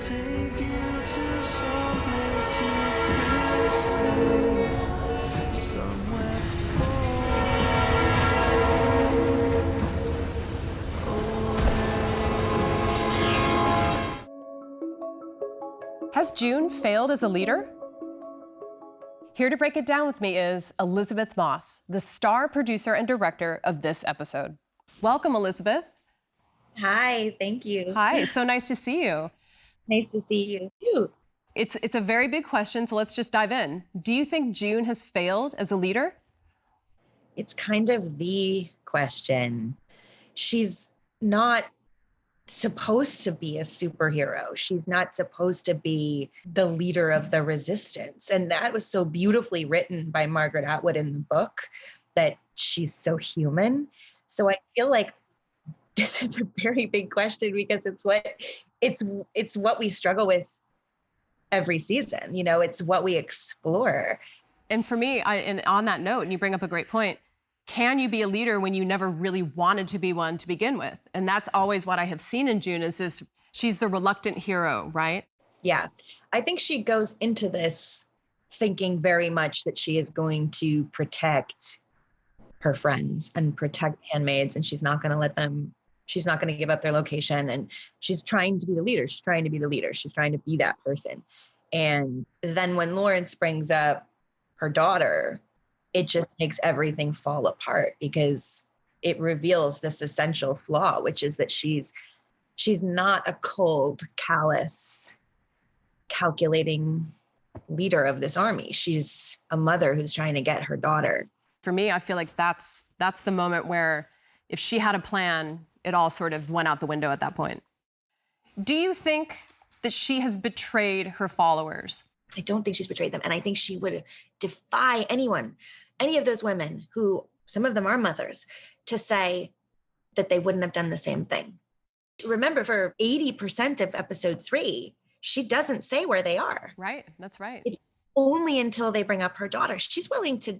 take you to someplace you feel safe, somewhere Has June failed as a leader? Here to break it down with me is Elizabeth Moss, the star producer and director of this episode. Welcome, Elizabeth. Hi, thank you. Hi, it's so nice to see you. Nice to see you too. It's a very big question, so let's just dive in. Do you think June has failed as a leader? It's kind of the question. She's not supposed to be a superhero. She's not supposed to be the leader of the resistance. And that was so beautifully written by Margaret Atwood in the book, that she's so human. So I feel like this is a very big question, because it's what we struggle with every season. You know, it's what we explore. And for me, and on that note, and you bring up a great point, can you be a leader when you never really wanted to be one to begin with? And that's always what I have seen in June, is this, she's the reluctant hero, right? Yeah. I think she goes into this thinking very much that she is going to protect her friends and protect handmaids, and she's not going to give up their location. And she's trying to be the leader. She's trying to be the leader. She's trying to be that person. And then when Lawrence brings up her daughter, it just makes everything fall apart, because it reveals this essential flaw, which is that she's not a cold, callous, calculating leader of this army. She's a mother who's trying to get her daughter. For me, I feel like that's the moment where if she had a plan, it all sort of went out the window at that point. Do you think that she has betrayed her followers? I don't think she's betrayed them. And I think she would defy anyone, any of those women who, some of them are mothers, to say that they wouldn't have done the same thing. Remember, for 80% of episode 3, she doesn't say where they are. Right, that's right. It's only until they bring up her daughter. She's willing to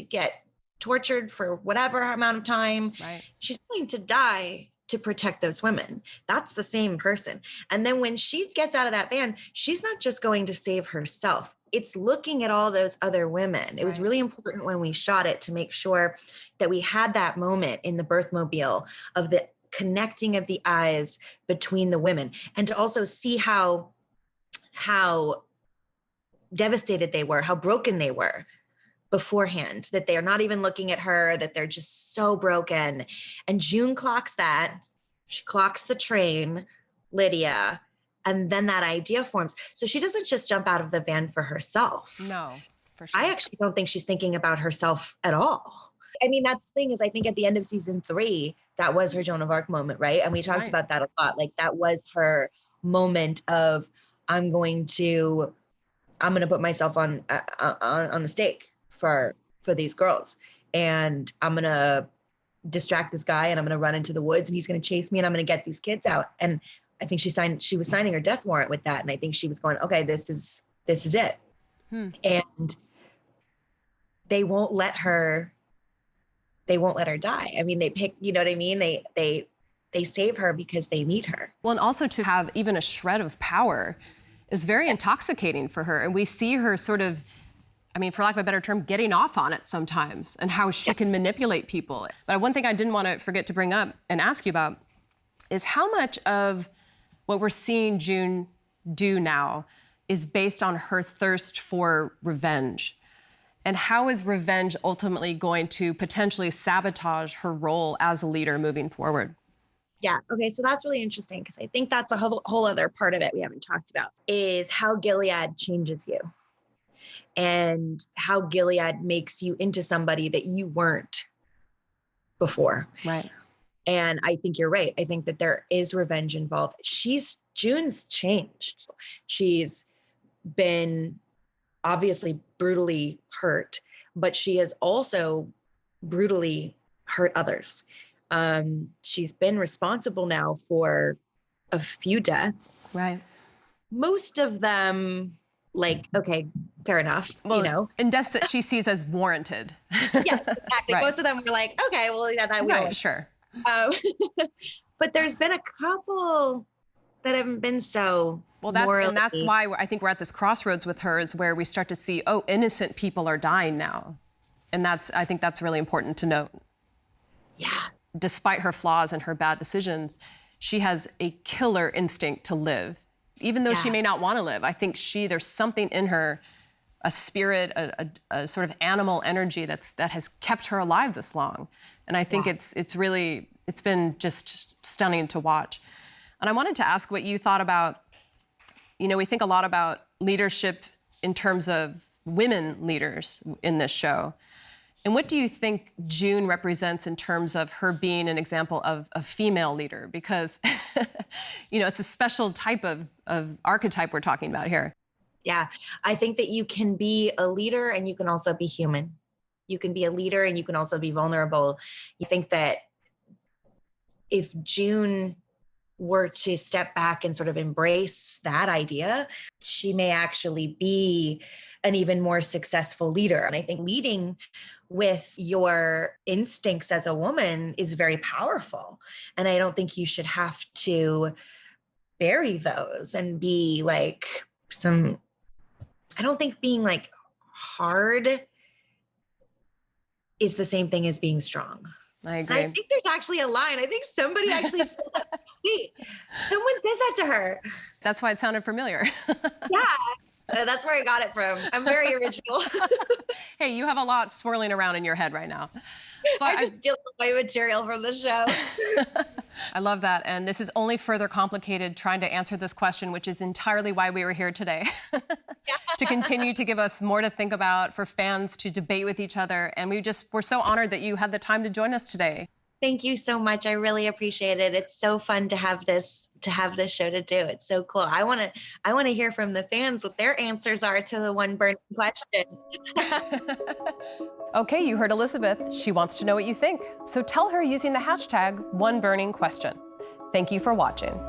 get tortured for whatever amount of time. Right. She's willing to die to protect those women. That's the same person. And then when she gets out of that van, she's not just going to save herself. It's looking at all those other women. It was really important when we shot it to make sure that we had that moment in the birthmobile of the connecting of the eyes between the women, and to also see how devastated they were, how broken they were beforehand, that they are not even looking at her, that they're just so broken. And June clocks that. She clocks the train, Lydia, and then that idea forms. So she doesn't just jump out of the van for herself. No, for sure. I actually don't think she's thinking about herself at all. I mean, that's the thing, is I think at the end of season 3, that was her Joan of Arc moment, right? And we talked about that a lot. Like, that was her moment of, I'm going to put myself on the stake for these girls, and I'm going to distract this guy, and I'm going to run into the woods, and he's going to chase me, and I'm going to get these kids out. And I think she was signing her death warrant with that. And I think she was going, okay, this is it. And they won't let her die. I mean, they pick, you know what I mean? They save her because they need her. Well, and also to have even a shred of power is very intoxicating for her. And we see her sort of, I mean, for lack of a better term, getting off on it sometimes, and how she can manipulate people. But one thing I didn't want to forget to bring up and ask you about is how much of what we're seeing June do now is based on her thirst for revenge. And how is revenge ultimately going to potentially sabotage her role as a leader moving forward? Yeah. Okay. So that's really interesting, because I think that's a whole other part of it we haven't talked about, is how Gilead changes you, and how Gilead makes you into somebody that you weren't before. Right. And I think you're right. I think that there is revenge involved. June's changed. She's been obviously brutally hurt, but she has also brutally hurt others. She's been responsible now for a few deaths. Right. Most of them, like, okay, fair enough, well, you know. And deaths that she sees as warranted. Yeah, exactly. Right. Most of them were like, okay, well, yeah, that we right, don't. sure. But there's been a couple that haven't been so Well, morally. that's why I think we're at this crossroads with her, is where we start to see, oh, innocent people are dying now. And I think that's really important to note. Yeah. Despite her flaws and her bad decisions, she has a killer instinct to live. Even though she may not want to live, I think there's something in her, a spirit, a sort of animal energy that has kept her alive this long. And I think it's been just stunning to watch. And I wanted to ask what you thought about, we think a lot about leadership in terms of women leaders in this show. And what do you think June represents in terms of her being an example of a female leader? Because, it's a special type of archetype we're talking about here. Yeah, I think that you can be a leader and you can also be human. You can be a leader and you can also be vulnerable. You think that if June were to step back and sort of embrace that idea, she may actually be an even more successful leader. And I think leading with your instincts as a woman is very powerful. And I don't think you should have to bury those and be like I don't think being like hard is the same thing as being strong. I agree. And I think there's actually a line. I think somebody actually said that. Wait, someone says that to her. That's why it sounded familiar. Yeah. That's where I got it from. I'm very original. Hey, you have a lot swirling around in your head right now. So I just steal my material from the show. I love that. And this is only further complicated trying to answer this question, which is entirely why we were here today. To continue to give us more to think about, for fans to debate with each other. And we're so honored that you had the time to join us today. Thank you so much. I really appreciate it. It's so fun to have this show to do. It's so cool. I want to hear from the fans what their answers are to the one burning question. Okay, you heard Elizabeth. She wants to know what you think. So tell her using the hashtag #OneBurningQuestion. Thank you for watching.